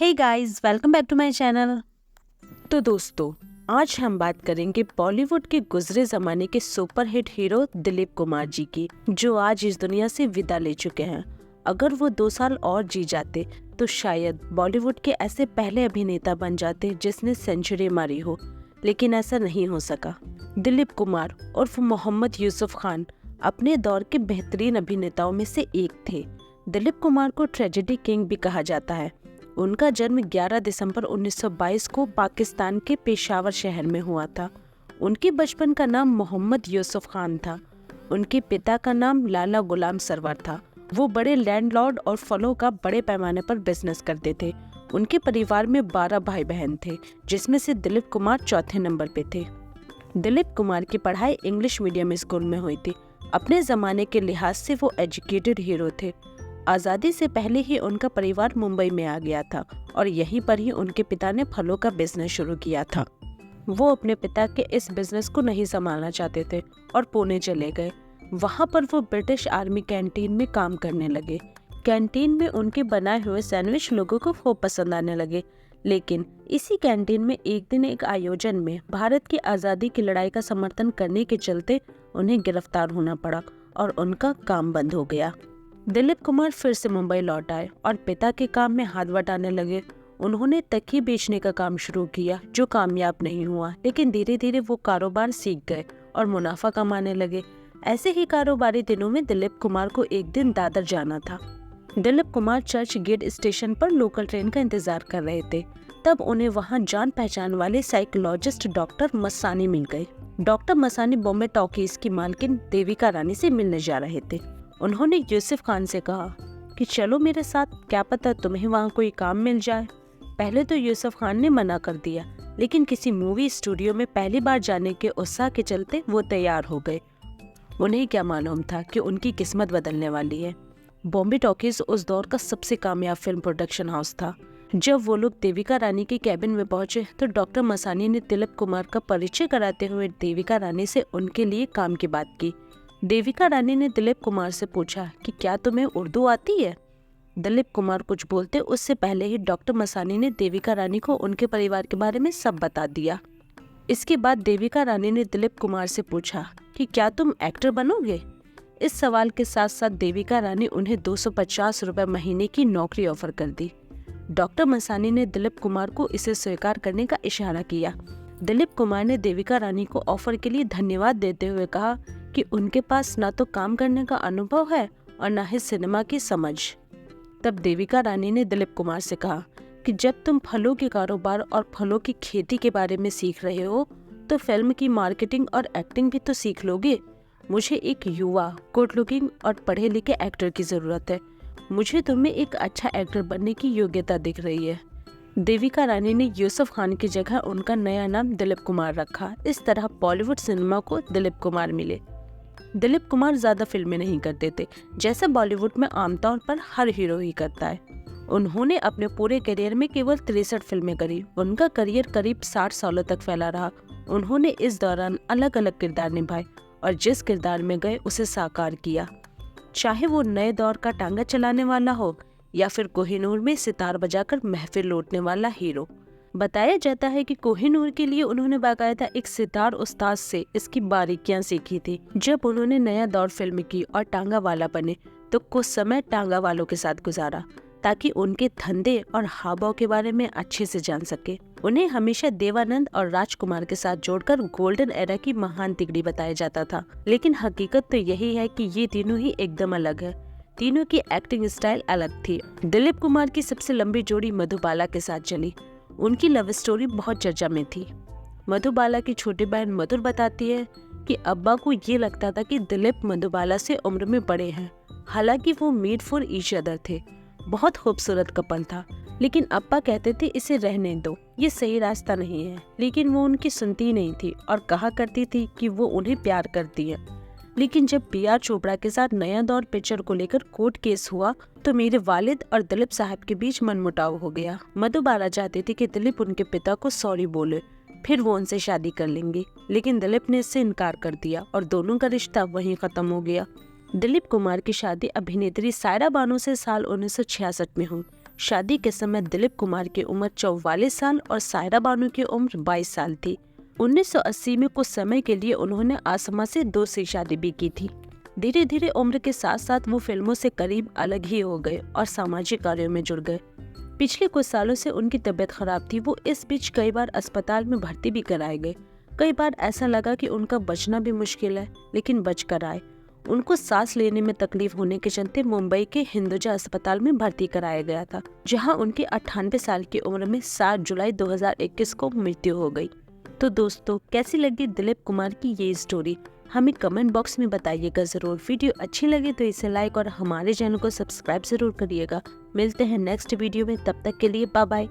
Hey guys, welcome back to my channel. तो दोस्तों, आज हम बात करेंगे बॉलीवुड के गुजरे जमाने के सुपरहिट हीरो दिलीप कुमार जी की, जो आज इस दुनिया से विदा ले चुके हैं। अगर वो 2 साल और जी जाते तो शायद बॉलीवुड के ऐसे पहले अभिनेता बन जाते जिसने सेंचुरी मारी हो, लेकिन ऐसा नहीं हो सका। दिलीप कुमार उर्फ मोहम्मद यूसुफ खान अपने दौर के बेहतरीन अभिनेताओं में से एक थे। दिलीप कुमार को ट्रेजेडी किंग भी कहा जाता है। उनका जन्म 11 दिसंबर 1922 को पाकिस्तान के पेशावर शहर में हुआ था। उनके बचपन का नाम मोहम्मद यूसुफ खान था। उनके पिता का नाम लाला गुलाम सरवर था। वो बड़े लैंडलॉर्ड और फलों का बड़े पैमाने पर बिजनेस करते थे। उनके परिवार में 12 भाई बहन थे, जिसमें से दिलीप कुमार चौथे नंबर पे थे। दिलीप कुमार की पढ़ाई इंग्लिश मीडियम स्कूल में हुई थी। अपने जमाने के लिहाज से वो एजुकेटेड हीरो थे। आज़ादी से पहले ही उनका परिवार मुंबई में आ गया था और यहीं पर ही उनके पिता ने फलों का बिजनेस शुरू किया था। वो अपने पिता के इस बिजनेस को नहीं संभालना चाहते थे और पुणे चले गए। वहाँ पर वो ब्रिटिश आर्मी कैंटीन में काम करने लगे। कैंटीन में उनके बनाए हुए सैंडविच लोगों को खूब पसंद आने लगे। लेकिन इसी कैंटीन में एक दिन एक आयोजन में भारत की आज़ादी की लड़ाई का समर्थन करने के चलते उन्हें गिरफ्तार होना पड़ा और उनका काम बंद हो गया। दिलीप कुमार फिर से मुंबई लौट आए और पिता के काम में हाथ बटाने लगे। उन्होंने तकिए बेचने का काम शुरू किया, जो कामयाब नहीं हुआ, लेकिन धीरे धीरे वो कारोबार सीख गए और मुनाफा कमाने लगे। ऐसे ही कारोबारी दिनों में दिलीप कुमार को एक दिन दादर जाना था। दिलीप कुमार चर्च गेट स्टेशन पर लोकल ट्रेन का इंतजार कर रहे थे। तब उन्हें वहां जान पहचान वाले साइकोलॉजिस्ट डॉक्टर मस्तानी मिल गए। डॉक्टर मस्तानी बॉम्बे टॉकीज की मालकिन देविका रानी से मिलने जा रहे थे। उन्होंने यूसुफ खान से कहा कि चलो मेरे साथ, क्या पता तुम्हें वहाँ कोई काम मिल जाए। पहले तो यूसुफ खान ने मना कर दिया, लेकिन किसी मूवी स्टूडियो में पहली बार जाने के उत्साह के चलते वो तैयार हो गए। उन्हें क्या मालूम था कि उनकी किस्मत बदलने वाली है। बॉम्बे टॉकीज उस दौर का सबसे कामयाब फिल्म प्रोडक्शन हाउस था। जब वो लोग देविका रानी के कैबिन में पहुंचे तो डॉक्टर मसानी ने दिलीप कुमार का परिचय कराते हुए देविका रानी से उनके लिए काम की बात की। देविका रानी ने दिलीप कुमार से पूछा कि क्या तुम्हें उर्दू आती है। दिलीप कुमार कुछ बोलते उससे पहले ही डॉक्टर मसानी ने देविका रानी को उनके परिवार के बारे में सब बता दिया। इसके बाद देविका रानी ने दिलीप कुमार से पूछा कि क्या तुम एक्टर बनोगे। इस सवाल के साथ साथ देविका रानी उन्हें 250 रुपए महीने की नौकरी ऑफर कर दी। डॉक्टर मसानी ने दिलीप कुमार को इसे स्वीकार करने का इशारा किया। दिलीप कुमार ने देविका रानी को ऑफर के लिए धन्यवाद देते हुए कहा कि उनके पास ना तो काम करने का अनुभव है और ना ही सिनेमा की समझ। तब देविका रानी ने दिलीप कुमार से कहा कि जब तुम फलों के कारोबार और फलों की खेती के बारे में सीख रहे हो तो फिल्म की मार्केटिंग और एक्टिंग भी तो सीख लोगे। मुझे एक युवा, गुड लुकिंग और पढ़े लिखे एक्टर की जरूरत है। मुझे तुम्हें एक अच्छा एक्टर बनने की योग्यता दिख रही है। देविका रानी ने यूसुफ खान की जगह उनका नया नाम दिलीप कुमार रखा। इस तरह बॉलीवुड सिनेमा को दिलीप कुमार मिले। दिलीप कुमार ज्यादा फिल्में नहीं करते थे, जैसे बॉलीवुड में आमतौर पर हर हीरो ही करता है। उन्होंने अपने पूरे करियर में केवल 63 फिल्में करी। उनका करियर करीब 60 सालों तक फैला रहा। उन्होंने इस दौरान अलग अलग किरदार निभाए और जिस किरदार में गए उसे साकार किया, चाहे वो नए दौर का टांगा चलाने वाला हो या फिर कोहिनूर में सितार बजाकर महफिल लूटने वाला हीरो। बताया जाता है कि कोहिनूर के लिए उन्होंने बाकायदा एक सितार उस्ताद से इसकी बारीकियां सीखी थी। जब उन्होंने नया दौर फिल्म की और टांगा वाला बने तो कुछ समय टांगा वालों के साथ गुजारा, ताकि उनके धंधे और हावभाव के बारे में अच्छे से जान सके। उन्हें हमेशा देवानंद और राजकुमार के साथ जोड़कर गोल्डन एरा की महान तिगड़ी बताया जाता था, लेकिन हकीकत तो यही है कि ये तीनों ही एकदम अलग है। तीनों की एक्टिंग स्टाइल अलग थी। दिलीप कुमार की सबसे लंबी जोड़ी मधुबाला के साथ चली। उनकी लव स्टोरी बहुत चर्चा में थी। मधुबाला की छोटी बहन मधुर बताती है कि अब्बा को ये लगता था कि दिलीप मधुबाला से उम्र में बड़े हैं, हालांकि वो मेड फॉर ईच अदर थे। बहुत खूबसूरत कपल था, लेकिन अब्बा कहते थे इसे रहने दो, ये सही रास्ता नहीं है। लेकिन वो उनकी सुनती नहीं थी और कहा करती थी कि वो उन्हें प्यार करती है। लेकिन जब बी.आर. चोपड़ा के साथ नया दौर पिक्चर को लेकर कोर्ट केस हुआ तो मेरे वालिद और दिलीप साहब के बीच मनमुटाव हो गया। मधुबाला चाहती थी कि दिलीप उनके पिता को सॉरी बोले, फिर वो उनसे शादी कर लेंगी, लेकिन दिलीप ने इससे इनकार कर दिया और दोनों का रिश्ता वहीं खत्म हो गया। दिलीप कुमार की शादी अभिनेत्री सायरा बानो से साल 1966 में हुई। शादी के समय दिलीप कुमार की उम्र 44 साल और सायरा बानू की उम्र 22 साल थी। 1980 में कुछ समय के लिए उन्होंने आसमा से दूसरी शादी भी की थी। धीरे धीरे उम्र के साथ साथ वो फिल्मों से करीब अलग ही हो गए और सामाजिक कार्यों में जुड़ गए। पिछले कुछ सालों से उनकी तबीयत खराब थी। वो इस बीच कई बार अस्पताल में भर्ती भी कराए गए। कई बार ऐसा लगा कि उनका बचना भी मुश्किल है, लेकिन बच कर आए। उनको सांस लेने में तकलीफ होने के चलते मुंबई के हिंदुजा अस्पताल में भर्ती कराया गया था, जहां उनकी 98 साल की उम्र में 7 जुलाई 2021 को मृत्यु हो गई। तो दोस्तों, कैसी लगी दिलीप कुमार की ये स्टोरी? हमें कमेंट बॉक्स में बताइएगा जरूर। वीडियो अच्छी लगी तो इसे लाइक और हमारे चैनल को सब्सक्राइब जरूर करिएगा। मिलते हैं नेक्स्ट वीडियो में, तब तक के लिए बाय बाय।